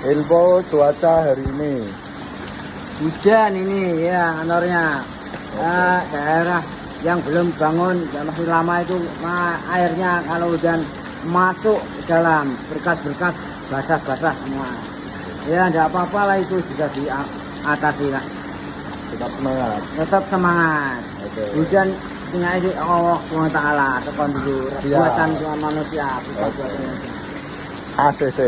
Info cuaca hari ini. Hujan ini ya anornya. Daerah yang belum bangun yang masih lama itu airnya kalau hujan masuk ke dalam berkas-berkas basah-basah semua. Ya enggak apa-apa lah, itu juga diatasi lah. Tetap semangat. Tetap semangat. Oke. Hujan sinyalnya di Allah SWT tekan dulu Siap. buatan manusia, bukan buatan manusia. ACC.